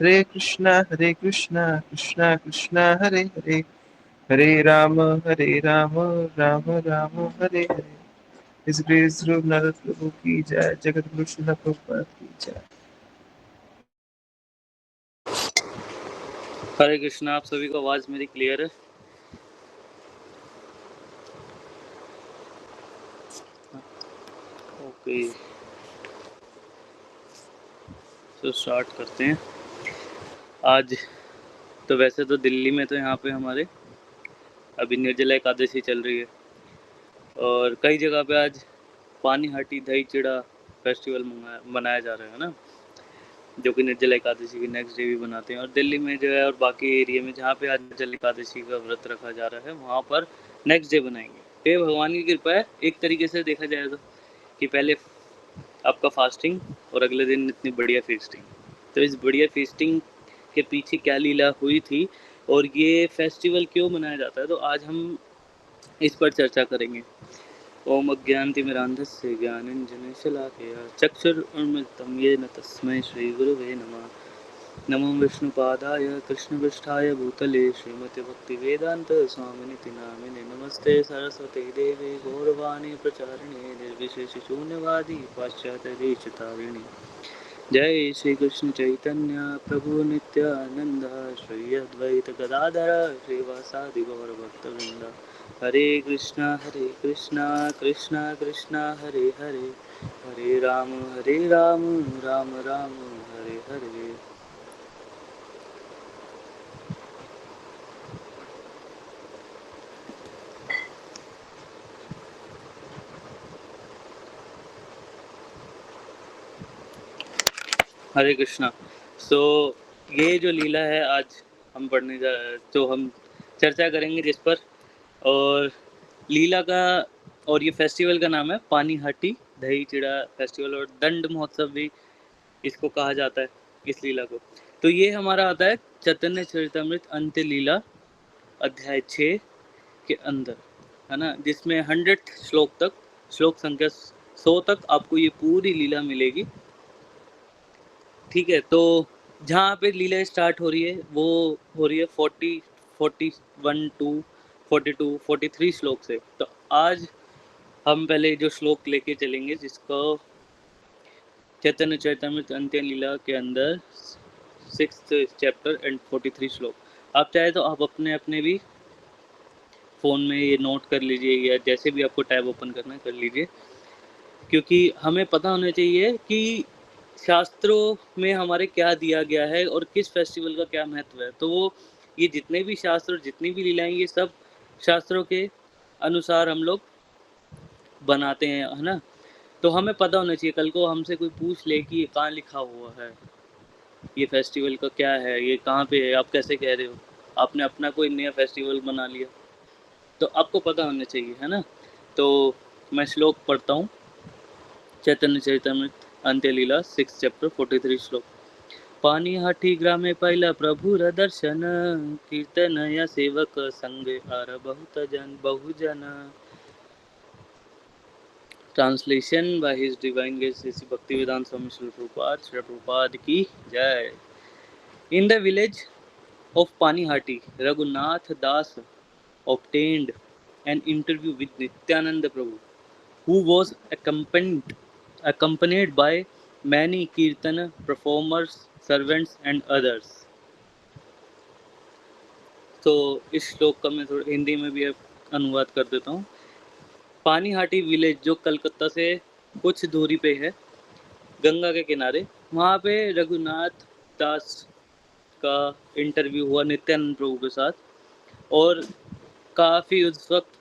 हरे कृष्णा कृष्णा कृष्णा हरे हरे, हरे राम राम राम हरे हरे। इस ग्रेस रूप नारद प्रभु की जय, जगत गुरु श्रील प्रभुपाद की जय। हरे कृष्णा। आप सभी को आवाज़ मेरी क्लियर है? ओके, तो स्टार्ट करते हैं। आज तो वैसे तो दिल्ली में तो यहाँ पे हमारे अभी निर्जला एकादशी चल रही है और कई जगह पे आज पानी हाटी दही चिड़ा फेस्टिवल मनाया जा रहा है ना, जो कि निर्जला एकादशी की नेक्स्ट डे भी बनाते हैं। और दिल्ली में जो है और बाकी एरिया में जहाँ पे आज निर्जला एकादशी का व्रत रखा जा रहा है वहाँ पर नेक्स्ट डे बनाएंगे। तो ये भगवान की कृपा है एक तरीके से देखा जाए तो, कि पहले आपका फास्टिंग और अगले दिन इतनी बढ़िया फीस्टिंग। तो इस बढ़िया फीस्टिंग के पीछे क्या लीला हुई थी और ये फेस्टिवल क्यों मनाया जाता है, तो आज हम इस पर चर्चा करेंगे। ओम अज्ञानतिमिरान्धस्य ज्ञानाञ्जनशलाकया चक्षुरुन्मिलितं येन तस्मै श्रीगुरवे नमः। नमो विष्णुपादाय कृष्णपृष्ठाय भूतले श्रीमते भक्तिवेदांत स्वामिनिति नामिने। नमस्ते सरस्वती देवी गौरवाणी प्रचारिणे निर्विशेष शून्यवादी पाश्चात्य देशतारिणे। जय श्री कृष्ण चैतन्य प्रभु नित्यानंद श्री अद्वैत गदाधर श्रीवासादि गौर भक्तवृंद। हरे कृष्णा कृष्णा कृष्णा हरे हरे, हरे राम राम राम हरे हरे। हरे कृष्णा। सो ये जो लीला है आज हम पढ़ने जा तो हम चर्चा करेंगे जिस पर, और लीला का और ये फेस्टिवल का नाम है पानी हाटी दही चिड़ा फेस्टिवल, और दंड महोत्सव भी इसको कहा जाता है इस लीला को। तो ये हमारा आता है चैतन्य चरितमृत अंत्य लीला अध्याय 6 के अंदर, है ना, जिसमें 100 श्लोक तक, श्लोक संख्या 100 तक आपको ये पूरी लीला मिलेगी। ठीक है, तो जहाँ पे लीला स्टार्ट हो रही है वो हो रही है 41 टू 42 43 श्लोक से। तो आज हम पहले जो श्लोक लेके चलेंगे जिसको चैतन्य चैतन्य अंत्य लीला के अंदर 6th चैप्टर एंड 43 श्लोक। आप चाहे तो आप अपने अपने भी फ़ोन में ये नोट कर लीजिए या जैसे भी आपको टैब ओपन करना है कर लीजिए, क्योंकि हमें पता होना चाहिए कि शास्त्रों में हमारे क्या दिया गया है और किस फेस्टिवल का क्या महत्व है। तो वो ये जितने भी शास्त्र और जितनी भी लीलाएं ये सब शास्त्रों के अनुसार हम लोग बनाते हैं, है ना। तो हमें पता होना चाहिए, कल को हमसे कोई पूछ ले कि ये कहाँ लिखा हुआ है, ये फेस्टिवल का क्या है, ये कहाँ पे है, आप कैसे कह रहे हो, आपने अपना कोई नया फेस्टिवल बना लिया, तो आपको पता होना चाहिए, है ना। तो मैं श्लोक पढ़ता हूँ, चैतन्य चरितमृत अंत्य लीला 6 चैप्टर 43 श्लोक। पानी हाटी ग्रामे पहिला प्रभुर दर्शन, कीर्तन या सेवक संग आर बहुजन। Translation by his divine grace Shri Bhaktivedanta Swami Shri Prabhupada की जय। In the village of Panihati, Raghunath Das obtained an interview with Nityananda Prabhu, who was accompanied by many kirtana performers, servants, and others. तो इस श्लोक का मैं थोड़ा हिंदी में भी अनुवाद कर देता हूँ। पानीहाटी विलेज जो कलकत्ता से कुछ दूरी पे है, गंगा के किनारे, वहाँ पे रघुनाथ दास का इंटरव्यू हुआ नित्यानंद प्रभु के साथ, और काफ़ी उस वक्त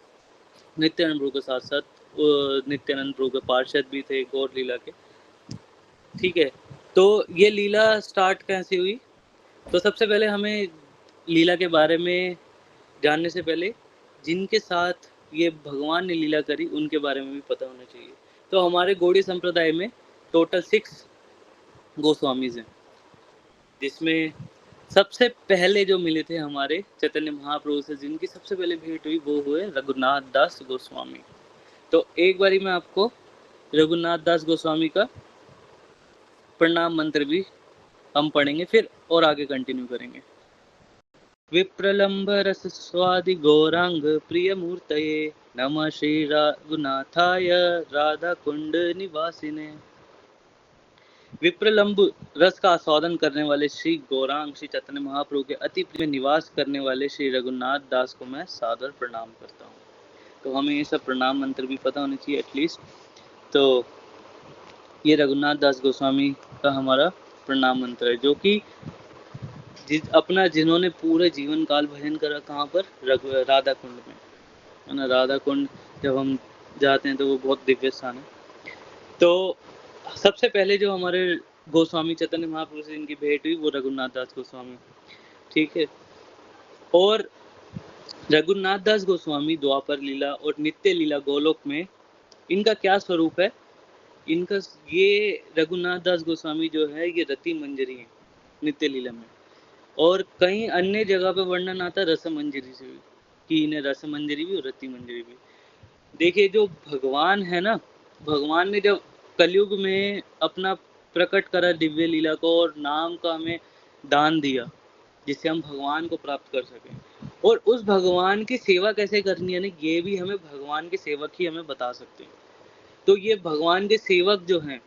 नित्यानंद प्रभु के साथ साथ नित्यानंद प्रभु के पार्षद भी थे गौर लीला के। ठीक है, तो ये लीला स्टार्ट कैसे हुई, तो सबसे पहले हमें लीला के बारे में जानने से पहले जिनके साथ ये भगवान ने लीला करी उनके बारे में भी पता होना चाहिए। तो हमारे गौड़ी संप्रदाय में टोटल 6 गोस्वामीज हैं, जिसमें सबसे पहले जो मिले थे हमारे चैतन्य महाप्रभु से, जिनकी सबसे पहले भेंट हुई वो हुए रघुनाथ दास गोस्वामी। तो एक बारी मैं आपको रघुनाथ दास गोस्वामी का प्रणाम मंत्र भी हम पढ़ेंगे, फिर और आगे कंटिन्यू करेंगे। विप्रलंब रस स्वादि गौरांग प्रिय मूर्तये नमः श्री रघुनाथाय राधा कुंड निवासिने। विप्रलंब रस का आस्वादन करने वाले श्री गौरांग श्री चैतन्य महाप्रभु के अति प्रिय निवास करने वाले श्री रघुनाथ दास को मैं सादर प्रणाम करता हूँ। तो हमें ये सब प्रणाम मंत्र भी पता होने चाहिए एटलीस्ट। तो ये रघुनाथ दास गोस्वामी का हमारा प्रणाम मंत्र है, जो कि जिन्होंने पूरे जीवन काल भजन करा कहाँ पर, राधा कुंड में, है ना। राधा कुंड जब हम जाते हैं तो वो बहुत दिव्य स्थान है। तो सबसे पहले जो हमारे गोस्वामी चैतन्य महाप्रभु से इनकी भेंट हुई वो रघुनाथ दास गोस्वामी, ठीक है। और रघुनाथ दास गोस्वामी द्वापर लीला और नित्य लीला गोलोक में इनका क्या स्वरूप है। इनका ये रघुनाथ दास गोस्वामी जो है ये रति मंजरी है नित्य लीला में, और कहीं अन्य जगह पे वर्णन आता है रस मंजरी से भी, कि इन्हें रस मंजरी भी और रति मंजरी भी। देखिए जो भगवान है ना, भगवान ने जब कलयुग में अपना प्रकट करा दिव्य लीला को और नाम का हमें दान दिया जिससे हम भगवान को प्राप्त कर सकें, और उस भगवान की सेवा कैसे करनी है ना, ये भी हमें भगवान के सेवक ही हमें बता सकते हैं। तो ये भगवान के सेवक जो हैं,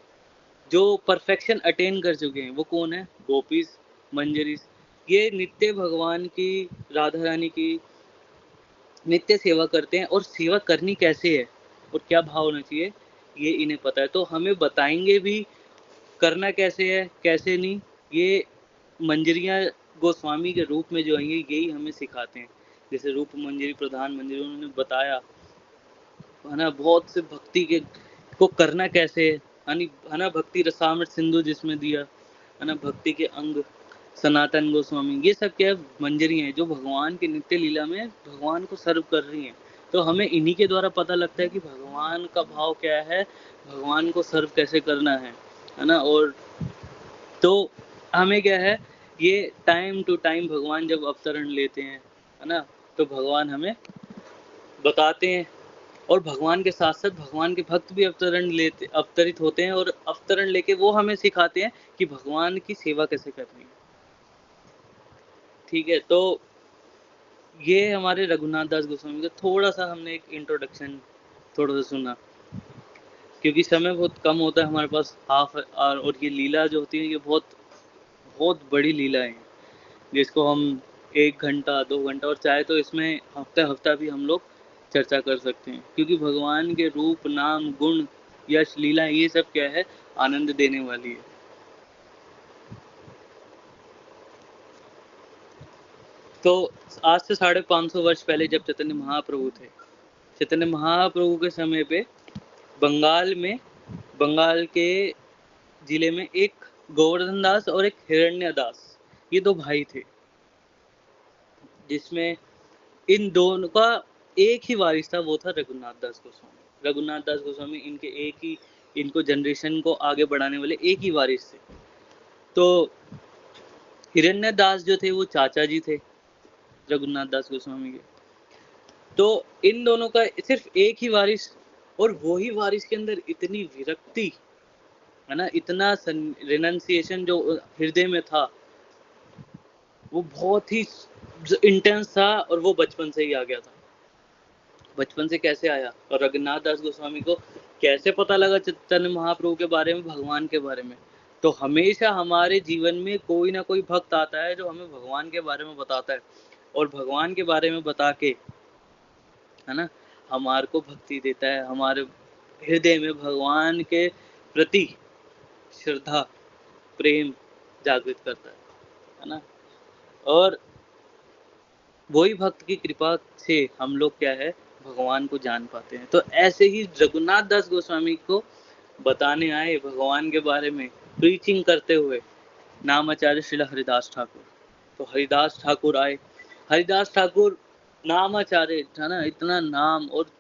जो परफेक्शन अटेन कर चुके हैं, वो कौन है, गोपीज मंजरीज। ये नित्य भगवान की, राधा रानी की नित्य सेवा करते हैं, और सेवा करनी कैसे है और क्या भाव होना चाहिए ये इन्हें पता है। तो हमें बताएंगे भी करना कैसे है कैसे नहीं। ये मंजरियाँ गोस्वामी के रूप में जो है यही हमें सिखाते हैं। जैसे रूप मंजरी, प्रधान मंजरी, उन्होंने बताया है ना बहुत से भक्ति के को करना कैसे है ना। भक्ति रसामृत सिंधु जिसमें दिया है ना, भक्ति के अंग सनातन गोस्वामी, ये सब क्या मंजरी हैं जो भगवान की नित्य लीला में भगवान को सर्व कर रही हैं। तो हमें इन्हीं के द्वारा पता लगता है कि भगवान का भाव क्या है, भगवान को सर्व कैसे करना है ना। और तो हमें क्या है, ये टाइम टू टाइम भगवान जब अवतरण लेते हैं है ना, तो भगवान हमें बताते हैं, और भगवान के साथ साथ भगवान के भक्त भी अवतरित होते हैं, और अवतरण लेके वो हमें सिखाते हैं कि भगवान की सेवा कैसे करनी है, ठीक है। तो ये हमारे रघुनाथ दास गोस्वामी का थोड़ा सा हमने एक इंट्रोडक्शन थोड़ा सा सुना, क्योंकि समय बहुत कम होता है हमारे पास, हाफ आवर, और ये लीला जो होती है ये बहुत बहुत बड़ी लीला है, जिसको हम 1 घंटा 2 घंटा, और चाहे तो इसमें हफ्ता भी हम लोग चर्चा कर सकते हैं, क्योंकि भगवान के रूप नाम गुण यश लीला ये सब क्या है, आनंद देने वाली है। तो आज से 550 वर्ष पहले जब चैतन्य महाप्रभु थे, चैतन्य महाप्रभु के समय पे बंगाल के जिले में एक गोवर्धन दास और एक हिरण्य दास, ये 2 भाई थे, जिसमें इन दोनों का एक ही वारिस था, वो था रघुनाथ दास गोस्वामी। रघुनाथ दास गोस्वामी इनके एक ही, इनको जनरेशन को आगे बढ़ाने वाले एक ही वारिस थे। तो हिरण्य दास जो थे वो चाचा जी थे रघुनाथ दास गोस्वामी के। तो इन दोनों का सिर्फ एक ही वारिस, और वो ही वारिस के अंदर इतनी विरक्ति है ना, इतना रिनंसिएशन जो हृदय में था वो बहुत ही इंटेंस था, और वो बचपन से ही आ गया था। बचपन से कैसे आया, और रघुनाथ दास गोस्वामी को कैसे पता लगा चैतन्य महाप्रभु के बारे में, भगवान के बारे में। तो हमेशा हमारे जीवन में कोई ना कोई भक्त आता है जो हमें भगवान के बारे में बताता है, और भगवान के बारे में बता के है ना हमारे को भक्ति देता है, हमारे हृदय में भगवान के प्रति श्रद्धा प्रेम जागृत करता है ना। और वही भक्त की कृपा से हम लोग क्या है, भगवान को जान पाते हैं। तो ऐसे ही रघुनाथ दास गोस्वामी को बताने आए भगवान के बारे में, प्रीचिंग करते हुए नामाचार्य श्रील हरिदास ठाकुर। तो हरिदास ठाकुर आए, हरिदास ठाकुर नामाचार्य था ना, इतना नाम, और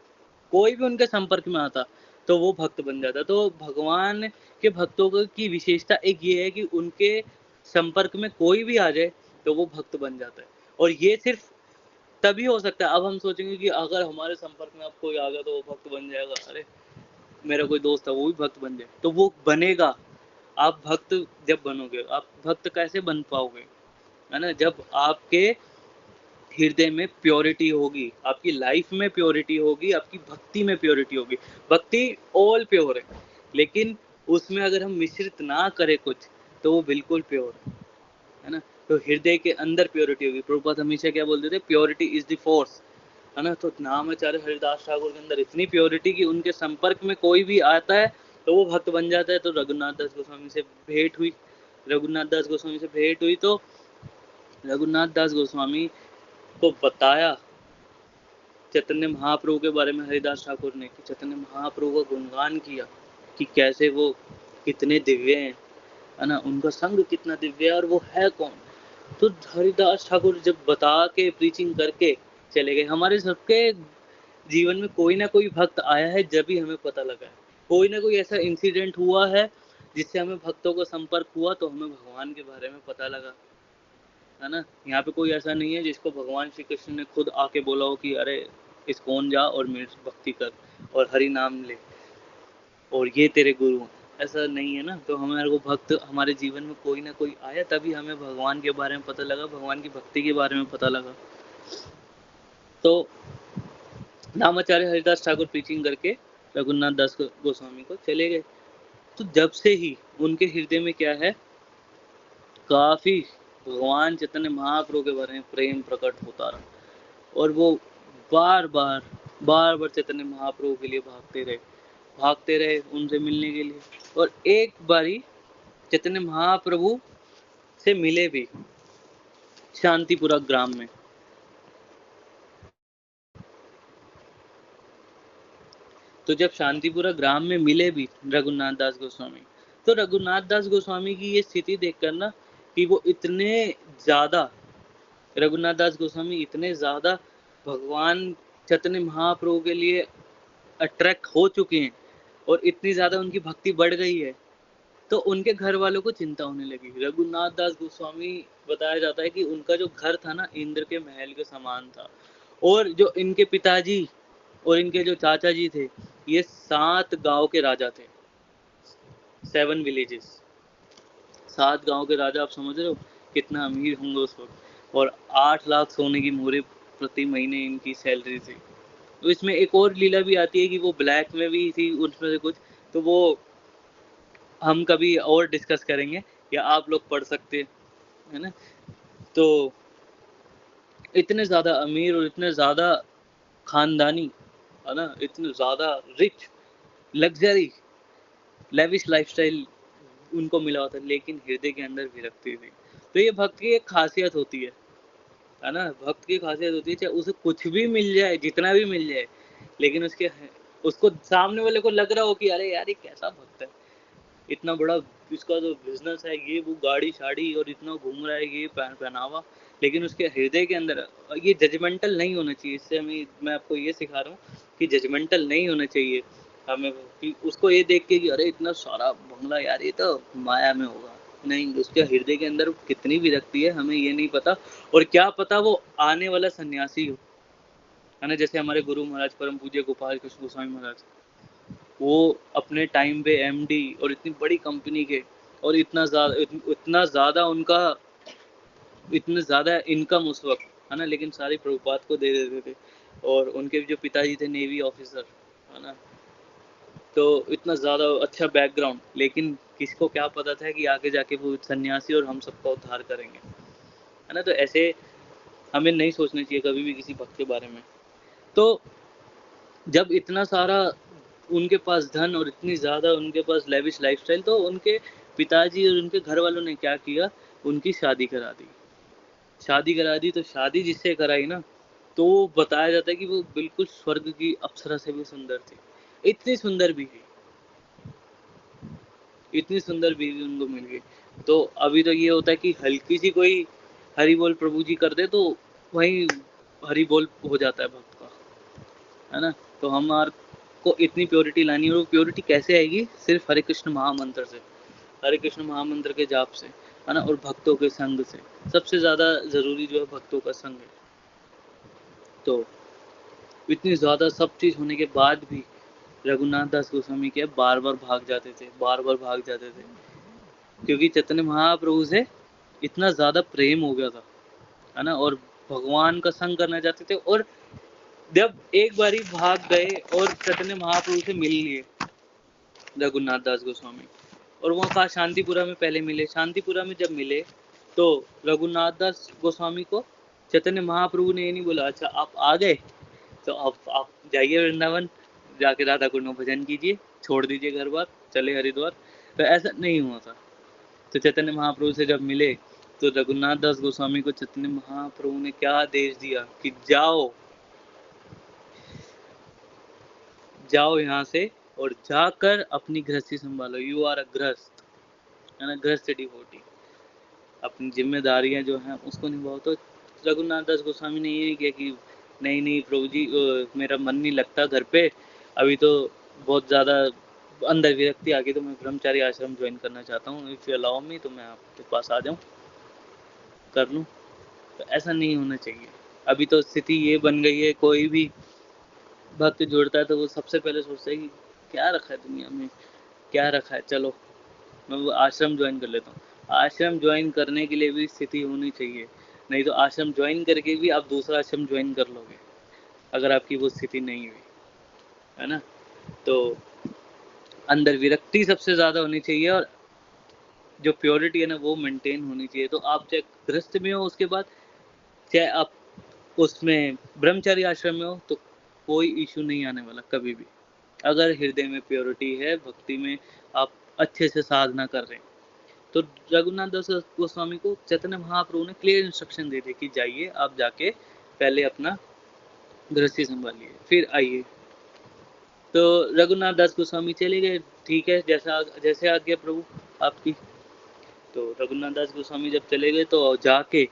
कोई भी उनके संपर्क में आता तो वो भक्त बन जाता। तो भगवान के भक्तों की विशेषता एक ये है कि उनके संपर्क में कोई भी आ जाए तो वो भक्त बन जाता है, और ये सिर्फ तभी हो सकता है। अब हम सोचेंगे कि अगर हमारे संपर्क में अब कोई आ गया तो वो भक्त बन जाएगा, अरे मेरा कोई दोस्त है वो भी भक्त बन जाए, तो वो बनेगा आप भक्त जब बनोगे, आप भक्त कैसे बन पाओगे, है ना? जब आपके हृदय में प्योरिटी होगी, आपकी लाइफ में प्योरिटी होगी, आपकी भक्ति में प्योरिटी होगी। भक्ति ऑल प्योर है, लेकिन उसमें अगर हम मिश्रित ना करें कुछ, तो वो बिल्कुल प्योर है ना? तो हृदय के अंदर प्योरिटी होगी। प्रभुपाद हमेशा क्या बोलते थे, प्योरिटी इज द फोर्स, है ना? तो नामाचार्य हरिदास ठाकुर के अंदर इतनी प्योरिटी कि उनके संपर्क में कोई भी आता है तो वो भक्त बन जाता है। तो रघुनाथ दास गोस्वामी से भेंट हुई, रघुनाथ दास गोस्वामी से भेंट हुई तो रघुनाथ दास गोस्वामी को बताया चैतन्य महाप्रभु के बारे में हरिदास ठाकुर ने, कि चैतन्य महाप्रभु का गुणगान किया कि कैसे वो कितने दिव्य हैं, है ना? उनका संग कितना दिव्य है और वो है कौन। तो हरिदास ठाकुर जब बता के प्रीचिंग करके चले गए। हमारे सबके जीवन में कोई ना कोई भक्त आया है, जब भी हमें पता लगा है। कोई ना कोई ऐसा इंसिडेंट हुआ है जिससे हमें भक्तों का संपर्क हुआ, तो हमें भगवान के बारे में पता लगा, है ना? यहाँ पे कोई ऐसा नहीं है जिसको भगवान श्री कृष्ण ने खुद आके बोला हो कि अरे इस्कॉन जा और मेरे से भक्ति कर और हरि नाम ले और ये तेरे गुरु हैं। ऐसा नहीं है ना। तो हमारे को भक्त हमारे जीवन में कोई ना कोई आया, तभी हमें भगवान के बारे में पता लगा, भगवान की भक्ति के बारे में पता लगा। तो नामाचार्य हरिदास ठाकुर प्रीचिंग करके रघुनाथ दास गोस्वामी को चले गए। तो जब से ही उनके हृदय में क्या है, काफी भगवान चैतन्य महाप्रभु के बारे में प्रेम प्रकट होता रहा और वो बार बार चैतन्य महाप्रभु के लिए भागते रहे उनसे मिलने के लिए। और एक बारी चैतन्य महाप्रभु से मिले भी शांतिपुरा ग्राम में। तो जब शांतिपुरा ग्राम में मिले भी रघुनाथ दास गोस्वामी, तो रघुनाथ दास गोस्वामी की ये स्थिति देखकर ना, कि वो इतने ज्यादा रघुनाथ दास गोस्वामी इतने ज्यादा भगवान चैतन्य महाप्रभु के लिए अट्रैक्ट हो चुके हैं और इतनी ज्यादा उनकी भक्ति बढ़ गई है, तो उनके घर वालों को चिंता होने लगी। रघुनाथ दास गोस्वामी बताया जाता है कि उनका जो घर था ना, इंद्र के महल के समान था। और जो इनके पिताजी और इनके जो चाचा जी थे, ये 7 गांव के राजा थे, 7 विलेजेस, 7 गांव के राजा। आप समझ रहे हो कितना अमीर होंगे उस वक्त। और 8 लाख सोने की मोहरें प्रति महीने इनकी सैलरी थी। तो इसमें एक और लीला भी आती है कि वो ब्लैक में भी थी उसमें से कुछ, तो वो हम कभी और डिस्कस करेंगे या आप लोग पढ़ सकते हैं, है ना? तो इतने ज़्यादा अमीर और इतने ज़्यादा खानदानी, है ना, इतने ज़्यादा रिच, लग्जरी, लेविश लाइफस्टाइल उनको मिला होता है, लेकिन हृदय के अंदर विरक्ति थी। तो ये भक्त की एक खासियत होती है ना? भक्त की खासियत होती है, चाहे उसे कुछ भी मिल जाए, जितना भी मिल जाए, लेकिन उसको सामने वाले को लग रहा हो कि अरे यार ये कैसा भक्त है, इतना बड़ा इसका जो बिजनेस है, ये वो गाड़ी शाड़ी और इतना घूम रहा है, ये पहनावा, लेकिन उसके हृदय के अंदर ये जजमेंटल नहीं होना चाहिए। इससे मैं आपको ये सिखा रहा हूँ कि जजमेंटल नहीं होना चाहिए हमें, कि उसको ये देख के कि अरे इतना सारा बंगला, यार ये तो माया में होगा। नहीं, उसके हृदय के अंदर कितनी विरक्ति है हमें ये नहीं पता। और क्या पता वो आने वाला सन्यासी हो, है ना? जैसे हमारे गुरु महाराज परम पूज्य गोपाल कृष्ण गोस्वामी महाराज, वो अपने टाइम पे एमडी और इतनी बड़ी कंपनी के, और इतना ज़्यादा उनका इतने ज़्यादा इनकम उस वक्त, है ना, लेकिन सारी प्रभुपाद को दे देते थे। और उनके जो पिताजी थे नेवी ऑफिसर, है ना, तो इतना ज़्यादा अच्छा बैकग्राउंड, लेकिन किसको क्या पता था कि आगे जाके वो सन्यासी और हम सबका उद्धार करेंगे, है ना? तो ऐसे हमें नहीं सोचना चाहिए कभी भी किसी भक्त के बारे में। तो जब इतना सारा उनके पास धन और इतनी ज़्यादा उनके पास लेविश लाइफस्टाइल, तो उनके पिताजी और उनके घर वालों ने क्या किया, उनकी शादी करा दी। शादी करा दी, तो शादी जिससे कराई ना, तो बताया जाता है कि वो बिल्कुल स्वर्ग की अप्सरा से भी सुंदर थी। इतनी सुंदर बीवी, इतनी सुंदर बीवी उनको मिल गई। तो अभी तो ये होता है कि हल्की सी कोई हरि बोल प्रभु जी कर दे, तो वहीं हरि बोल हो जाता है भक्त का, है ना? तो हमारे को इतनी प्योरिटी लानी है, और वो प्योरिटी कैसे आएगी? सिर्फ हरे कृष्ण महामंत्र से, हरे कृष्ण महामंत्र के जाप से, है ना, और भक्तों के संग से। सबसे ज़्यादा ज़रूरी जो है भक्तों का संग है। तो इतनी ज़्यादा सब चीज़ होने के बाद भी रघुनाथ दास गोस्वामी क्या बार बार भाग जाते थे, बार बार भाग जाते थे। क्योंकि चैतन्य महाप्रभु से इतना ज़्यादा प्रेम हो गया था, है ना? और भगवान का संग करना चाहते थे, और जब एक बारी भाग गए और चैतन्य महाप्रभु से मिल लिए रघुनाथ दास गोस्वामी, और वहाँ कहा शांतिपुरा में पहले मिले। शांतिपुरा में जब मिले तो रघुनाथ दास गोस्वामी को चैतन्य महाप्रभु ने ये नहीं बोला अच्छा आप आ गए तो अब आप जाइए वृंदावन, जाके राधा कुंड में भजन कीजिए, छोड़ दीजिए घर बार, चले हरिद्वार। तो ऐसा नहीं हुआ था। तो चैतन्य महाप्रभु से जब मिले तो रघुनाथ दास गोस्वामी को चैतन्य महाप्रभु ने क्या आदेश दिया कि जाओ जाओ यहाँ से और जाकर अपनी गृहस्थी संभालो। यू आर अ गृहस्थ, है ना? गृहस्थ डिवोटी, अपनी जिम्मेदारियां जो हैं उसको निभाओ। तो रघुनाथ दास गोस्वामी ने ये नहीं किया कि नहीं नहीं प्रभु जी मेरा मन नहीं लगता घर पे, अभी तो बहुत ज़्यादा अंदर विरक्ति आ गई, तो मैं ब्रह्मचारी आश्रम ज्वाइन करना चाहता हूँ, इफ़ यू अलाउ मी तो मैं आपके पास आ जाऊँ, कर लूँ। तो ऐसा नहीं होना चाहिए। अभी तो स्थिति ये बन गई है, कोई भी भक्त जुड़ता है तो वो सबसे पहले सोचता है कि क्या रखा है दुनिया में, क्या रखा है, चलो मैं वो आश्रम ज्वाइन कर लेता हूँ। आश्रम ज्वाइन करने के लिए भी स्थिति होनी चाहिए, नहीं तो आश्रम ज्वाइन करके भी आप दूसरा आश्रम ज्वाइन कर लोगे अगर आपकी वो स्थिति नहीं हुई, है ना? तो अंदर विरक्ति सबसे ज़्यादा होनी चाहिए, और जो प्योरिटी है ना वो मेंटेन होनी चाहिए। तो आप चाहे गृहस्थ में हो, उसके बाद चाहे आप उसमें ब्रह्मचारी आश्रम में हो, तो कोई इशू नहीं आने वाला कभी भी, अगर हृदय में प्योरिटी है, भक्ति में आप अच्छे से साधना कर रहे हैं। तो रघुनाथ दास गोस्वामी को चैतन्य महाप्रभु ने क्लियर इंस्ट्रक्शन दे दी कि जाइए आप जाके पहले अपना गृहस्थी संभालिए फिर आइए। तो रघुनाथ दास गोस्वामी चले गए, ठीक है, जैसे आज्ञा प्रभु आपकी। तो रघुनाथ दास गोस्वामी जब चले गए तो जाके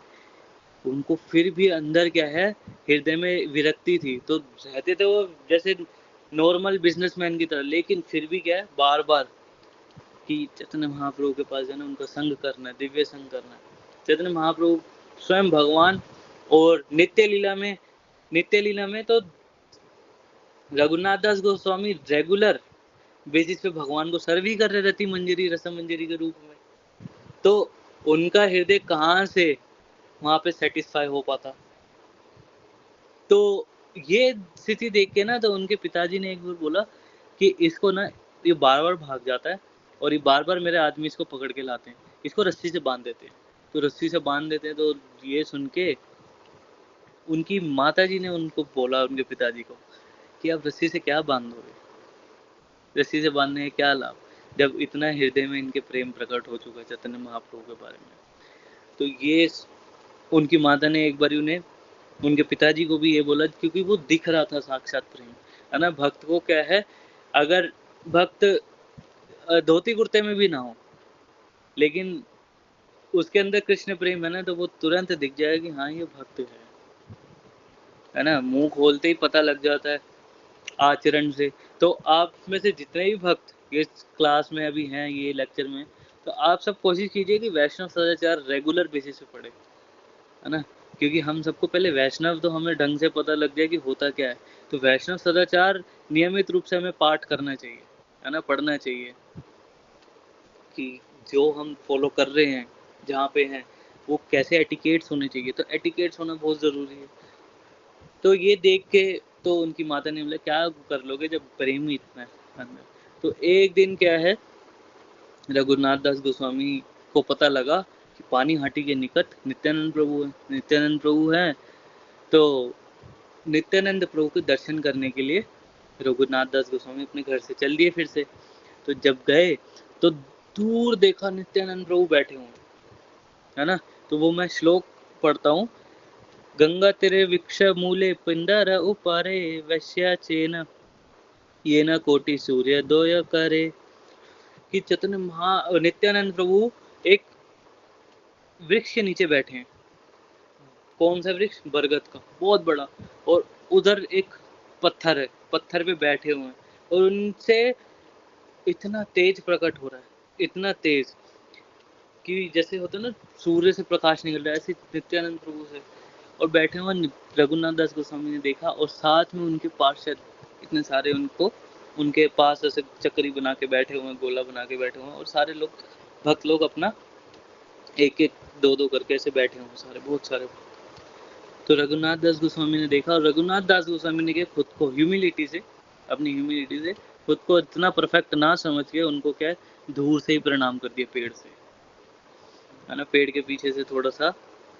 उनको फिर भी अंदर क्या है, हृदय में विरक्ति थी। तो रहते थे वो जैसे नॉर्मल बिजनेसमैन की तरह, लेकिन फिर भी क्या है, बार बार कि चैतन्य महाप्रभु के पास जाना, उनका संग करना है, दिव्य संग करना है। चैतन्य महाप्रभु स्वयं भगवान, और नित्य लीला में तो रघुनाथ दास गोस्वामी रेगुलर बेसिस पे भगवान को सर्व ही कर रहे, रति मंजरी रसम मंजरी के रूप में। तो उनका हृदय कहाँ से वहाँ पे सेटिस्फाई हो पाता। तो ये स्थिति देख के ना, तो उनके पिताजी ने एक बार बोला कि इसको ना, ये बार बार भाग जाता है और ये बार बार मेरे आदमी इसको पकड़ के लाते हैं, इसको रस्सी से बांध देते हैं। तो रस्सी से बांध देते हैं, तो ये सुन के उनकी माताजी ने उनको बोला, उनके पिताजी को, कि आप रस्सी से क्या बांधोगे, रस्सी से बांधने का क्या लाभ, जब इतना हृदय में इनके प्रेम प्रकट हो चुका है चैतन्य महाप्रभु के बारे में। तो ये उनकी माता ने एक बार उन्हें, उनके पिताजी को भी ये बोला, क्योंकि वो दिख रहा था साक्षात प्रेम, है ना? भक्त को क्या है, अगर भक्त धोती कुर्ते में भी ना हो, लेकिन उसके अंदर कृष्ण प्रेम है ना, तो वो तुरंत दिख जाएगा कि हाँ ये भक्त है ना? मुंह खोलते ही पता लग जाता है आचरण से। तो आप में से जितने भी भक्त इस क्लास में अभी हैं, ये लेक्चर में, तो आप सब कोशिश कीजिए कि वैष्णव सदाचार रेगुलर बेसिस पे पढ़े, है ना? क्योंकि हम सबको पहले वैष्णव तो हमें ढंग से पता लग जाए कि होता क्या है। तो वैष्णव सदाचार नियमित रूप से हमें पाठ करना चाहिए, है ना? पढ़ना चाहिए कि जो हम फॉलो कर रहे हैं, जहाँ पे हैं, वो कैसे एटिकेट्स होने चाहिए। तो एटिकेट्स होना बहुत ज़रूरी है। तो ये देख के तो उनकी माता ने बोला क्या कर लोगे जब प्रेम ही इतना है अंदर। तो एक दिन क्या है, रघुनाथ दास गोस्वामी को पता लगा कि पानी हाटी के निकट नित्यानंद प्रभु है, नित्यानंद प्रभु हैं। तो नित्यानंद प्रभु के दर्शन करने के लिए रघुनाथ दास गोस्वामी अपने घर से चल दिए फिर से। तो जब गए तो दूर देखा नित्यानंद प्रभु बैठे हुए, है ना? तो वो मैं श्लोक पढ़ता हूँ। गंगा तेरे वृक्ष मूले पिंडर उपारे वैश्या चेन ये न कोटि सूर्य दोय करे। कि चैतन्य नित्यानंद प्रभु एक वृक्ष के नीचे बैठे हैं। कौन सा वृक्ष? बरगद का, बहुत बड़ा। और उधर एक पत्थर है, पत्थर पे बैठे हुए हैं, और उनसे इतना तेज प्रकट हो रहा है, इतना तेज कि जैसे होता है ना सूर्य से प्रकाश निकल रहा है, ऐसे नित्यानंद प्रभु से। और बैठे हुए रघुनाथ दास गोस्वामी ने देखा, और साथ में उनके पार्षद इतने सारे उनको उनके पास ऐसे चक्री बना के बैठे हुए हैं, गोला बना के बैठे हुए हैं, और सारे लोग भक्त लोग अपना एक एक दो दो करके ऐसे बैठे हों सारे, बहुत सारे। तो रघुनाथ दास गोस्वामी ने देखा, और रघुनाथ दास गोस्वामी ने क्या खुद को ह्यूमिलिटी से, अपनी ह्यूमिलिटी से खुद को इतना परफेक्ट ना समझ के उनको क्या है, दूर से ही प्रणाम कर दिया, पेड़ से, है ना, पेड़ के पीछे से थोड़ा सा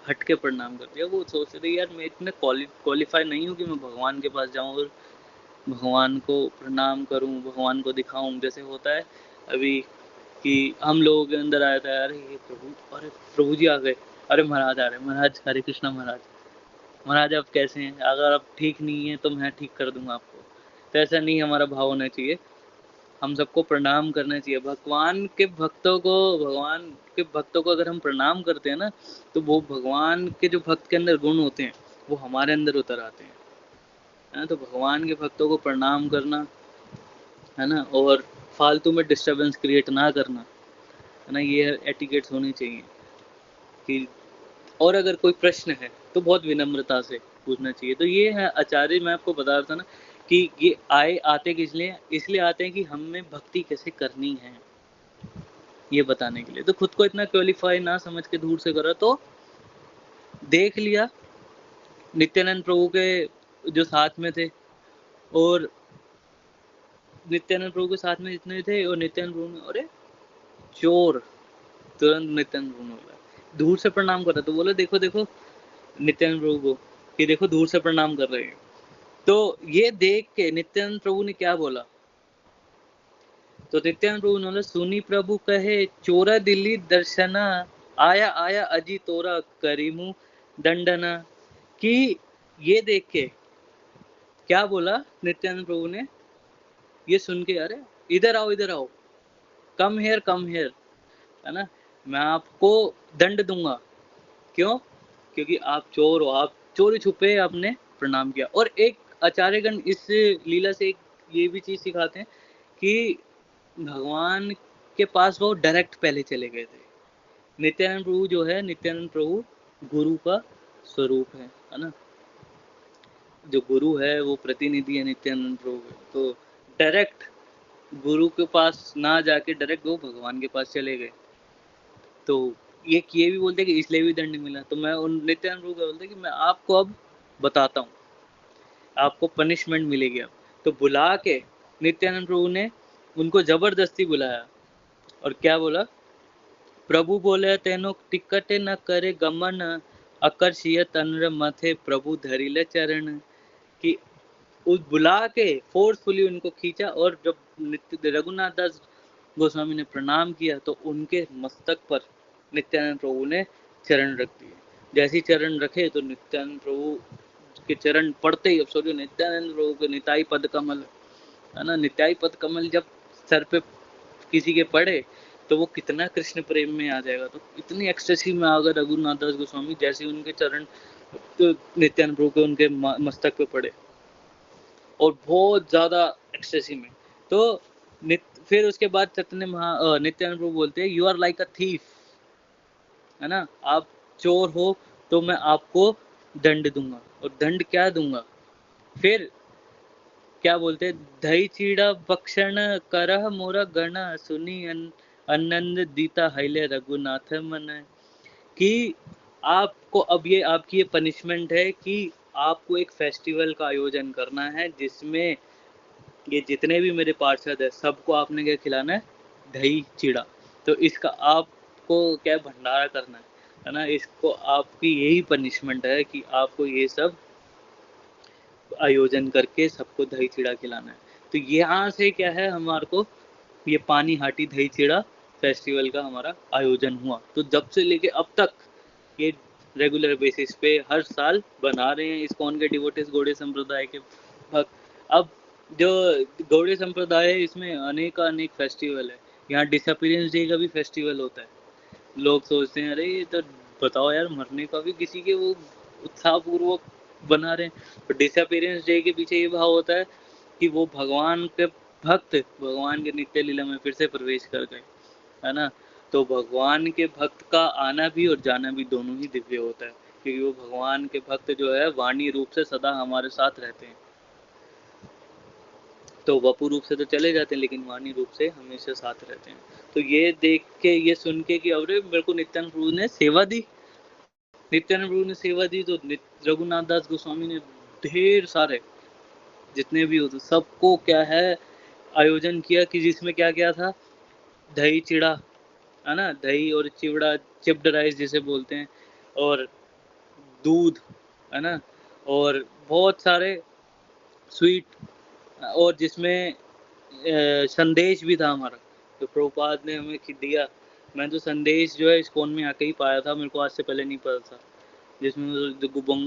हट के प्रणाम कर दिया। वो सोच रहे यार मैं इतने क्वालिफाई नहीं हूँ कि मैं भगवान के पास जाऊँ और भगवान को प्रणाम करूं, भगवान को दिखाऊं। जैसे होता है अभी कि हम लोगों के अंदर आया था, अरे ये प्रभु, अरे प्रभु जी आ गए, अरे महाराज आ रहे, महाराज हरे कृष्णा महाराज, महाराज आप कैसे हैं, अगर आप ठीक नहीं है तो मैं ठीक कर दूंगा आपको। तो ऐसा नहीं हमारा भाव होना चाहिए, हम सबको प्रणाम करना चाहिए। भगवान के भक्तों को अगर हम प्रणाम करते हैं ना, तो वो भगवान के जो भक्त के अंदर गुण होते हैं वो हमारे अंदर उतर आते हैं, है ना। तो भगवान के भक्तों को प्रणाम करना, है ना, और फालतू में डिस्टरबेंस क्रिएट ना करना, है ना, ये एटिकेट्स होनी चाहिए कि। और अगर कोई प्रश्न है तो बहुत विनम्रता से पूछना चाहिए। तो ये है आचार्य, मैं आपको बता रहा था ना कि ये आते किस लिए, इसलिए आते हैं कि हमें भक्ति कैसे करनी है ये बताने के लिए। तो खुद को इतना क्वालिफाई ना समझ के दूर से करो। तो देख लिया नित्यानंद प्रभु के जो साथ में थे, और नित्यानंद प्रभु के साथ में जितने थे, और नित्यानंद प्रभु ने, अरे चोर, तुरंत नित्यानंद प्रभु ने बोला, दूर से प्रणाम कर रहा, तो बोला देखो देखो नित्यानंद प्रभु को कि देखो दूर से प्रणाम कर रहे हैं। तो ये देख के नित्यानंद प्रभु ने क्या बोला, तो नित्यानंद प्रभु ने बोला, सुनी प्रभु कहे चोरा दिल्ली दर्शना, आया आया अजी तोरा करीमू दंडना। कि ये देख के क्या बोला नित्यानंद प्रभु ने, ये सुन के, अरे इधर आओ, कम हेयर, है ना, मैं आपको दंड दूंगा। क्यों? क्योंकि आप चोर हो, आप चोरी छुपे आपने प्रणाम किया। और एक आचार्यगण इस लीला से एक ये भी चीज सिखाते हैं कि भगवान के पास वो डायरेक्ट पहले चले गए थे। नित्यानंद प्रभु जो है, नित्यानंद प्रभु गुरु का स्वरूप है ना, जो गुरु है वो प्रतिनिधि है नित्यानंद प्रभु के। तो डायरेक्ट गुरु के पास ना जाके डायरेक्ट वो भगवान के पास चले गए। तो ये भी बोलते कि इसलिए भी दंड मिला। तो मैं उन नित्यानंद प्रभु को बोलते कि मैं आपको अब बताता हूँ, आपको पनिशमेंट मिलेगी अब। तो बुला के नित्यानंद प्रभु ने उनको जबरदस्ती बुलाया, और क्या बोला, प्रभु बोले तेनो टिकट न करे गमन, आकर्षिय तनर मथे प्रभु धरिले चरण। कि उस बुला के फोर्सफुली उनको खींचा, और जब रघुनाथ दास गोस्वामी ने प्रणाम किया तो उनके मस्तक पर नित्यानंद प्रभु ने चरण रख दिए। जैसे ही चरण रखे तो नित्यानंद प्रभु के चरण पड़ते ही, अब सोचो नित्यानंद प्रभु के निताई पद कमल, है ना, निताई पद कमल जब सर पे किसी के पड़े तो वो कितना कृष्ण प्रेम में आ जाएगा। तो इतनी एक्सटेसी में आ गए रघुनाथ दास गोस्वामी जैसे उनके चरण तो नित्यानंद प्रभु के उनके मस्तक पे पड़े, और बहुत ज्यादा एक्सटेसी में। तो फिर उसके बाद नित्यानंद प्रभु बोलते हैं, you are like a thief, है ना, आप चोर हो तो मैं आपको दंड दूंगा। और दंड क्या दूंगा, फिर क्या बोलते हैं, दही चीड़ा बक्षण करह मोरा गण, सुनी आनंद दीता हैले रघुनाथ मन। कि आपको अब ये आपकी ये पनिशमेंट है कि आपको एक फेस्टिवल का आयोजन करना है, जिसमें ये जितने भी मेरे पार्षद है सबको आपने क्या खिलाना है, दही चीड़ा। तो इसका आपको क्या भंडारा करना है ना, इसको आपकी यही पनिशमेंट है कि आपको ये सब आयोजन करके सबको दही चीड़ा खिलाना है। तो यहाँ से क्या है, हमारे को ये पानी हाटी दही चीड़ा फेस्टिवल का हमारा आयोजन हुआ। तो जब से लेके अब तक ये रेगुलर बेसिस पे हर साल बना रहे हैं इस्कॉन के डिवोटीज, गौड़ीय संप्रदाय के भक्त। अब जो गौड़ीय संप्रदाय है इसमें अनेक फेस्टिवल है। यहाँ डिसअपीयरेंस डे का भी फेस्टिवल होता है। लोग सोचते हैं अरे ये तो बताओ यार, मरने का भी किसी के वो उत्साह पूर्वक बना रहे हैं। तो डिसअपीयरेंस डे के पीछे ये भाव होता है कि वो भगवान के भक्त भगवान के नित्य लीला में फिर से प्रवेश कर गए, है ना। तो भगवान के भक्त का आना भी और जाना भी दोनों ही दिव्य होता है, क्योंकि वो भगवान के भक्त जो है वाणी रूप से सदा हमारे साथ रहते हैं। तो वपु रूप से तो चले जाते हैं, लेकिन वाणी रूप से हमेशा साथ रहते हैं। तो ये देख के, ये सुन के कि अरे मेरे को नित्यानंद प्रभु ने सेवा दी, नित्यानंद प्रभु ने सेवा दी, तो रघुनाथ दास गोस्वामी ने ढेर सारे जितने भी होते सबको क्या है आयोजन किया, कि जिसमें क्या क्या था, दही चिड़ा, है ना, दही और चिवड़ा, चिप्ड राइस जिसे बोलते हैं, और दूध, है ना, और बहुत सारे स्वीट, और जिसमें संदेश भी था हमारा, तो प्रभुपाद ने हमें दिया। मैं तो संदेश जो है इस्कॉन में आके ही पाया था, मेरे को आज से पहले नहीं पता था, जिसमें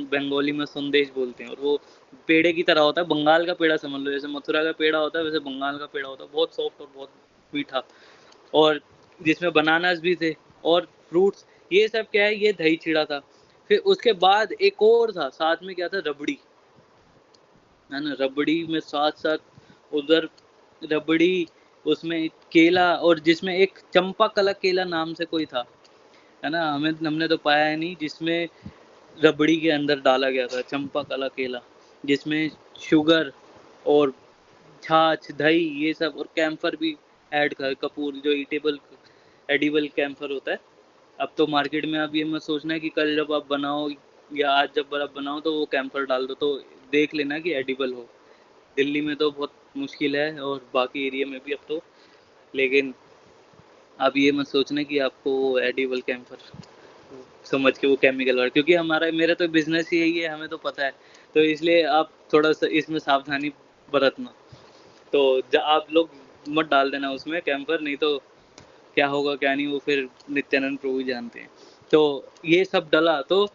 बंगाली में संदेश बोलते हैं, और वो पेड़े की तरह होता है, बंगाल का पेड़ा समझ लो, जैसे मथुरा का पेड़ा होता है वैसे बंगाल का पेड़ा होता है, बहुत सॉफ्ट और बहुत मीठा, और जिसमें बनानास भी थे और फ्रूट्स, ये सब क्या है, ये दही चिड़ा था। फिर उसके बाद एक और था साथ में, क्या था, रबड़ी, है ना, रबड़ी में साथ साथ उधर रबड़ी, उसमें केला, और जिसमें एक चंपा कला केला नाम से कोई था, है ना, हमने तो पाया है नहीं, जिसमें रबड़ी के अंदर डाला गया था चंपा कला केला, जिसमें शुगर और छाछ, दही, ये सब, और कैम्फर भी ऐड कर, कपूर जो ईटेबल एडिबल कैम्फर होता है। अब तो मार्केट में आप ये मत सोचना है कि कल जब आप बनाओ या आज जब आप बनाओ तो वो कैम्फर डाल दो, तो देख लेना कि एडिबल हो। दिल्ली में तो बहुत मुश्किल है, और बाकी एरिया में भी अब तो, लेकिन आप ये मत सोचना कि आपको एडिबल कैम्फर समझ के वो केमिकल वाला, क्योंकि मेरा तो बिजनेस ही यही है, हमें तो पता है, तो इसलिए आप थोड़ा सा इसमें सावधानी बरतना। तो आप लोग मत डाल देना उसमें कैम्फर, नहीं तो क्या होगा क्या नहीं, वो फिर नित्यानंद प्रभु ही जानते हैं। तो ये सब डला, तो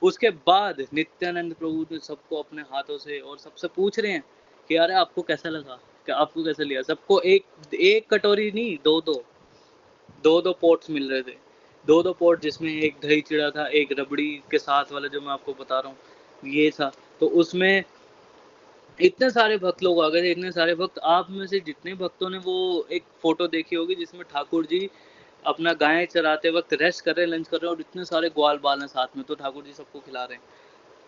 उसके बाद नित्यानंद प्रभु ने सबको अपने हाथों से, और सबसे पूछ रहे हैं कि अरे आपको कैसा लगा, क्या आपको कैसा लिया, सबको एक एक कटोरी नहीं, दो दो पोट्स मिल रहे थे, दो पोट, जिसमें एक दही चिड़ा था, एक रबड़ी के साथ वाला जो मैं आपको बता रहा हूँ ये था। तो उसमें इतने सारे भक्त लोग आ गए थे, इतने सारे भक्त, आप में से जितने भक्तों ने वो एक फोटो देखी होगी जिसमें ठाकुर जी अपना गायें चराते वक्त रेस्ट कर रहे हैं, लंच कर रहे हैं, और इतने सारे ग्वाल बाल हैं साथ में, तो ठाकुर जी सबको खिला रहे हैं,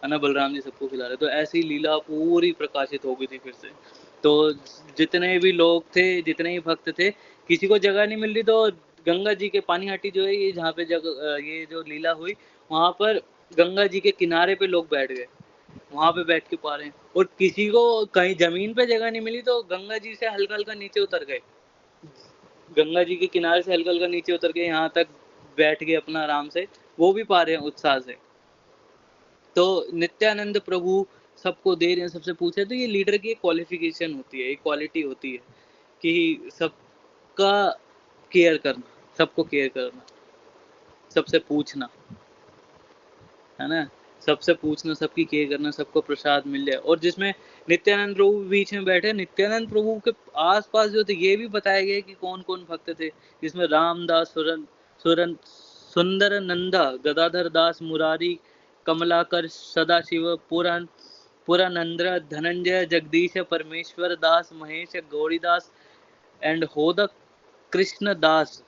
है ना, बलराम जी सबको खिला रहे हैं। तो ऐसी लीला पूरी प्रकाशित हो गई थी फिर से। तो जितने भी लोग थे, जितने ही भक्त थे, किसी को जगह नहीं मिल रही, तो गंगा जी के पानीहाटी जो है, ये जहाँ पे ये जो लीला हुई, वहाँ पर गंगा जी के किनारे पे लोग बैठ गए, वहाँ पे बैठ के पा रहे हैं, और किसी को कहीं जमीन पे जगह नहीं मिली तो गंगा जी से हल्का हल्का नीचे उतर गए, गंगा जी के किनारे से हल्का हल्का नीचे उतर के यहाँ तक बैठ गए अपना आराम से, वो भी पा रहे हैं उत्साह से। तो नित्यानंद प्रभु सबको दे रहे हैं, सबसे पूछे, तो ये लीडर की एक क्वालिफिकेशन होती है, एक क्वालिटी होती है कि सबका केयर करना, सबको केयर करना, सबसे पूछना, है ना, सबसे पूछना, सबकी केयर करना, सबको प्रसाद मिल जाए। और जिसमें नित्यानंद प्रभु बीच में बैठे, नित्यानंद प्रभु के आसपास जो थे ये भी बताया गया कि कौन कौन भक्त थे, जिसमें रामदास, सुरन सुंदर नंदा, गदाधर दास, मुरारी, कमलाकर, सदाशिव, पुरानंद्र, धनंजय, जगदीश, परमेश्वर दास, महेश, गौरीदास एंड होदक कृष्ण दास,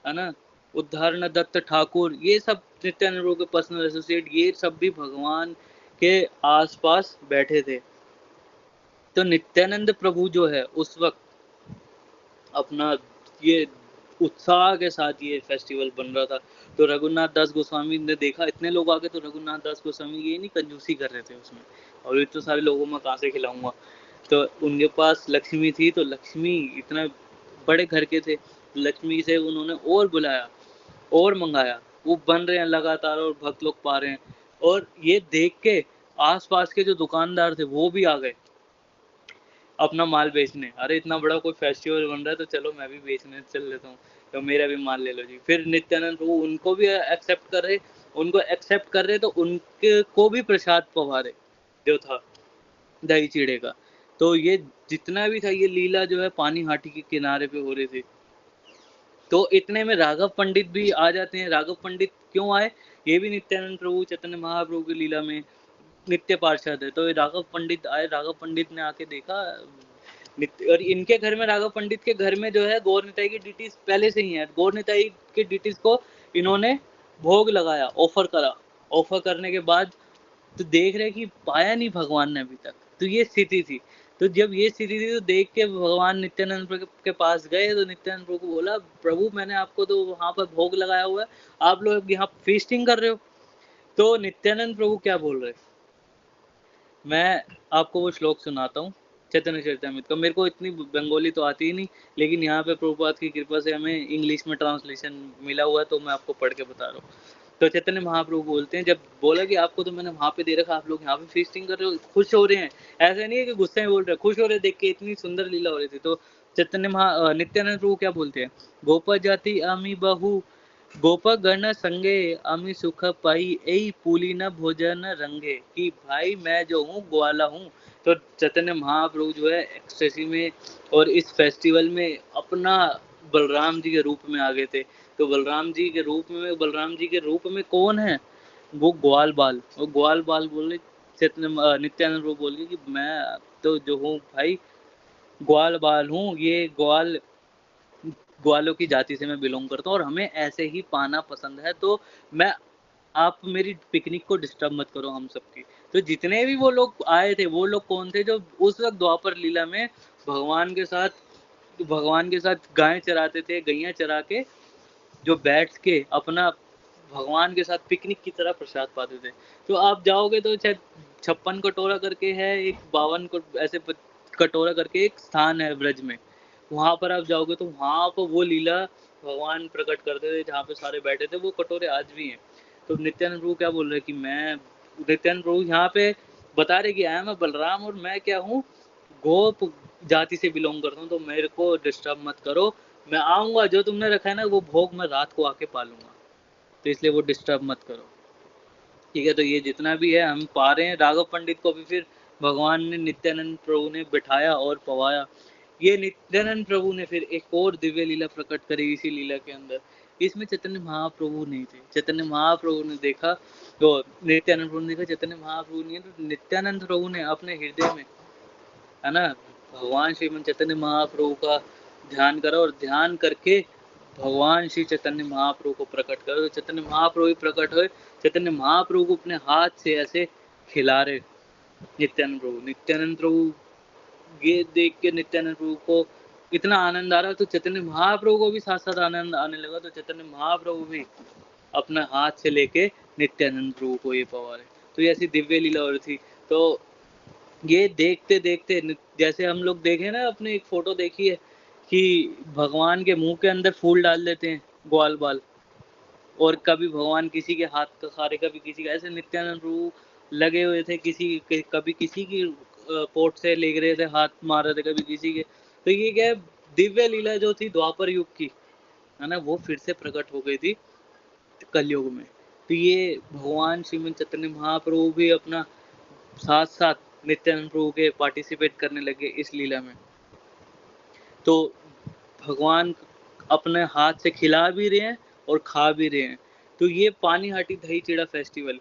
है ना, उद्धारण दत्त ठाकुर, ये सब नित्यानंद प्रभु के पर्सनल एसोसिएट, ये सब भी भगवान के आसपास बैठे थे। तो नित्यानंद प्रभु जो है उस वक्त अपना ये उत्साह के साथ ये फेस्टिवल बन रहा था। तो रघुनाथ दास गोस्वामी ने देखा इतने लोग आ गए, तो रघुनाथ दास गोस्वामी ये नहीं कंजूसी कर रहे थे उसमें, और इतने सारे लोगों में कहाँ से खिलाऊंगा, तो उनके पास लक्ष्मी थी, तो लक्ष्मी इतना बड़े घर के थे, लक्ष्मी से उन्होंने और बुलाया और मंगाया, वो बन रहे हैं लगातार, और भक्त लोग पा रहे हैं। और ये देख के आसपास के जो दुकानदार थे वो भी आ गए अपना माल बेचने, अरे इतना बड़ा कोई फेस्टिवल बन रहा है तो चलो मैं भी बेचने चल लेता हूँ, तो मेरा भी माल ले लो जी। फिर नित्यानंद प्रभु उनको भी एक्सेप्ट कर रहे, तो उनके को भी प्रसाद पवा रहे जो था दही चीड़े का। तो ये जितना भी था, ये लीला जो है पानी हाटी के किनारे पे हो रही थी। तो इतने में राघव पंडित भी आ जाते हैं। राघव पंडित क्यों आए, ये भी नित्यानंद प्रभु चैतन्य महाप्रभु की लीला में नित्य पार्षद है। तो राघव पंडित आए, राघव पंडित ने आके देखा और इनके घर में, राघव पंडित के घर में जो है गौर निताई की डिटीज पहले से ही है। गौर निताई के डिटीज को इन्होंने भोग लगाया, ऑफर करा, ऑफर करने के बाद तो देख रहे कि पाया नहीं भगवान ने अभी तक, तो ये स्थिति थी। तो जब ये स्थिति थी तो देख के भगवान नित्यानंद प्रभु के पास गए, तो नित्यानंद प्रभु को बोला, प्रभु मैंने आपको तो वहाँ पर भोग लगाया हुआ है, आप लोग यहाँ फीस्टिंग कर रहे हो। तो नित्यानंद प्रभु क्या बोल रहे, मैं आपको वो श्लोक सुनाता हूँ चैतन्य चरितामृत का। मेरे को इतनी बंगाली तो आती ही नहीं, लेकिन यहाँ पे प्रभुपाद की कृपा से हमें इंग्लिश में ट्रांसलेशन मिला हुआ है, तो मैं आपको पढ़ के बता रहा हूँ। तो चैतन्य महाप्रभु बोलते हैं, जब बोला कि आपको तो मैंने वहाँ पे दे रखा, आप लोग यहाँ पे फीस्टिंग कर रहे हो, खुश हो रहे हैं, ऐसा नहीं है कि गुस्से में बोल रहे हैं, खुश हो रहे देख के, इतनी सुंदर लीला हो रही थी। तो नित्यानंद प्रभु क्या बोलते हैं, गोपा जाति आमी बहु गोपगण संगे अमि सुख पाई एई पुली न भोजन रंगे, कि भाई मैं जो हूँ ग्वाला हूँ। तो चैतन्य महाप्रभु जो है एक्सटेसी में और इस फेस्टिवल में अपना बलराम जी के रूप में आ गए थे। तो बलराम जी के रूप में कौन है, वो ग्वाल बाल, वो ग्वाल बाल बोले चैतन्य नित्यानंद प्रभु बोल कि मैं तो जो हूँ भाई ग्वाल बाल हूँ, ये ग्वालों की जाति से मैं बिलोंग करता हूँ और हमें ऐसे ही पाना पसंद है। तो मैं आप मेरी पिकनिक को डिस्टर्ब मत करो हम सबकी। तो जितने भी वो लोग आए थे, वो लोग कौन थे, जो उस वक्त द्वापर लीला में भगवान के साथ गायें चराते थे, गैया चरा के जो बैठ के अपना भगवान के साथ पिकनिक की तरह प्रसाद पाते थे। तो आप जाओगे तो शायद 56 कटोरा करके है, एक 52 को ऐसे कटोरा करके एक स्थान है ब्रज में, वहाँ पर आप जाओगे तो वहाँ पर वो लीला भगवान प्रकट करते थे, जहाँ पे सारे बैठे थे, वो कटोरे आज भी हैं। तो नित्यानंद प्रभु क्या बोल रहे हैं कि नित्यानंद प्रभु यहाँ पे बता रहे कि आई एम बलराम और मैं क्या हूँ, गोप जाति से बिलोंग करता हूँ, तो मेरे को डिस्टर्ब मत करो, मैं आऊंगा, जो तुमने रखा है ना वो भोग मैं रात को आके पालूंगा, तो इसलिए वो डिस्टर्ब मत करो। ठीक है, तो ये जितना भी है हम पा रहे हैं। राघव पंडित को भी फिर भगवान ने नित्यानंद प्रभु ने बिठाया और पवाया। ये नित्यानंद प्रभु ने फिर एक और दिव्य लीला प्रकट करी इसी लीला के अंदर। इसमें चैतन्य महाप्रभु नहीं थे। चैतन्य महाप्रभु ने देखा तो नित्यानंद प्रभु ने देखा, चैतन्य महाप्रभु ने तो नित्यानंद प्रभु ने अपने हृदय में, है ना, भगवान श्रीमन चैतन्य महाप्रभु का ध्यान करा और ध्यान करके भगवान श्री चैतन्य महाप्रभु को प्रकट करो। तो चैतन्य महाप्रभु ही प्रकट हुए। चैतन्य महाप्रभु को अपने हाथ से ऐसे खिला रहे नित्यानंद प्रभु ये देख के नित्यानंद प्रभु को इतना आनंद आ रहा, तो चैतन्य महाप्रभु को भी साथ साथ आनंद आने लगा। तो चैतन्य महाप्रभु भी अपना हाथ से लेके नित्यानंद प्रभु को ये पवा रहे। तो ये ऐसी दिव्य लीला हो रही थी। तो ये देखते देखते जैसे हम लोग देखे ना, अपने एक फोटो देखी है कि भगवान के मुंह के अंदर फूल डाल देते हैं ग्वाल बाल, और कभी भगवान किसी के हाथ का खा रहे, कभी किसी का, ऐसे नित्यानंद प्रभु लगे हुए थे, कभी किसी की पोट से ले रहे थे, हाथ मार रहे थे, कभी किसी के। तो ये क्या है, दिव्य लीला जो थी द्वापर युग की, है ना, वो फिर से प्रकट हो गई थी कलयुग में। तो ये भगवान श्रीमन चैतन्य महाप्रभु भी अपना साथ साथ नित्यानंद प्रभु के पार्टिसिपेट करने लगे इस लीला में। तो भगवान अपने हाथ से खिला भी रहे हैं और खा भी रहे हैं। तो ये पानीहाटी दही चिड़ा फेस्टिवल,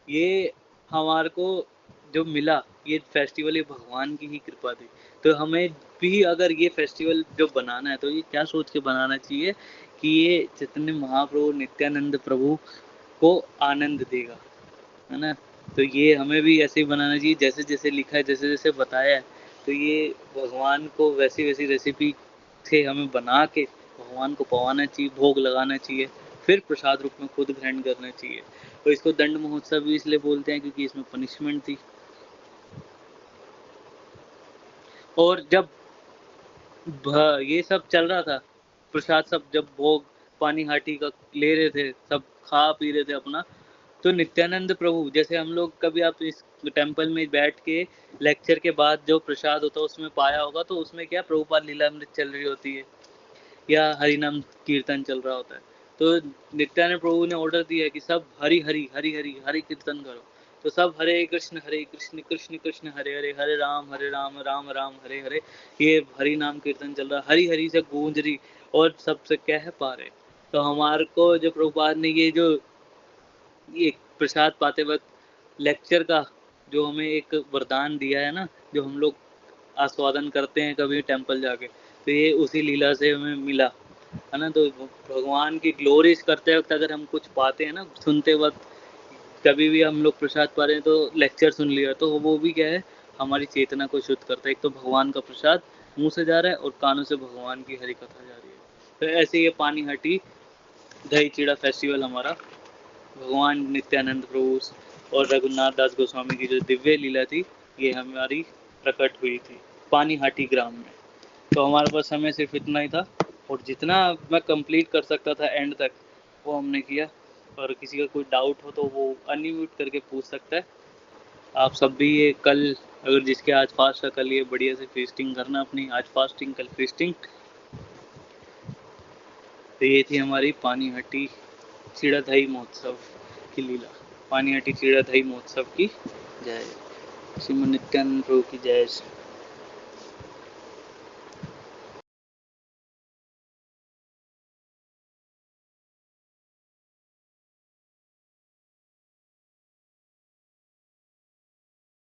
ये हमारे को जो मिला, ये फेस्टिवल ये भगवान की ही कृपा थी। तो हमें भी अगर ये फेस्टिवल जो बनाना है, तो ये क्या सोच के बनाना चाहिए कि ये चैतन्य महाप्रभु नित्यानंद प्रभु को आनंद देगा, है ना। तो ये हमें भी ऐसे ही बनाना चाहिए, जैसे जैसे लिखा है, जैसे जैसे बताया है। तो ये भगवान को वैसी वैसी रेसिपी से हमें बना के भगवान को पवाना चाहिए, भोग लगाना चाहिए, फिर प्रसाद रूप में खुद ग्रहण करना चाहिए। तो इसको दंड महोत्सव भी इसलिए बोलते हैं क्योंकि इसमें पनिशमेंट थी। और जब ये सब चल रहा था, प्रसाद सब जब भोग पानी हाटी का ले रहे थे, सब खा पी रहे थे अपना, तो नित्यानंद प्रभु, जैसे हम लोग कभी आप इस टेम्पल में बैठ के लेक्चर के बाद जो प्रसाद होता है उसमें पाया होगा, तो उसमें क्या प्रभुपाद लीलामृत चल रही होती है या हरि नाम कीर्तन चल रहा होता है। तो नित्यानंद प्रभु ने ऑर्डर दिया है कि सब हरि हरि हरि हरि हरि कीर्तन करो। तो सब हरे कृष्ण कृष्ण कृष्ण हरे हरे, हरे राम राम राम हरे हरे, ये हरि नाम कीर्तन चल रहा, हरि हरि से गूंज रही और सबसे कह पा रहे। तो हमारे को जो प्रभुपाद ने ये प्रसाद पाते वक्त लेक्चर का जो हमें एक वरदान दिया है ना, जो हम लोग आस्वादन करते हैं कभी टेम्पल जाके, तो ये उसी लीला से हमें मिला, है ना। तो भगवान की ग्लोरीज करते वक्त अगर हम कुछ पाते हैं ना, सुनते वक्त कभी भी हम लोग प्रसाद पा रहे हैं तो लेक्चर सुन लिया, तो वो भी क्या है, हमारी चेतना को शुद्ध करता है। एक तो भगवान का प्रसाद मुँह से जा रहा है और कानों से भगवान की हरि कथा जा रही है। तो ऐसे ये पानीहाटी दही चिड़ा फेस्टिवल हमारा भगवान नित्यानंद प्रभु और रघुनाथ दास गोस्वामी की जो दिव्य लीला थी, ये हमारी प्रकट हुई थी पानीहाटी ग्राम में। तो हमारे पास समय सिर्फ इतना ही था और जितना मैं कंप्लीट कर सकता था एंड तक वो हमने किया। और किसी का कोई डाउट हो तो वो अनम्यूट करके पूछ सकता है। आप सब भी ये कल, अगर जिसके आज फास्ट है कल ये बढ़िया से फीस्टिंग करना अपनी, आज फास्टिंग कल फीस्टिंग। तो ये थी हमारी पानीहाटी चिड़ा दही महोत्सव की लीला। पानीहाटी चिड़ा दही महोत्सव की जय। श्रीमन नित्यानंद प्रभु की जय।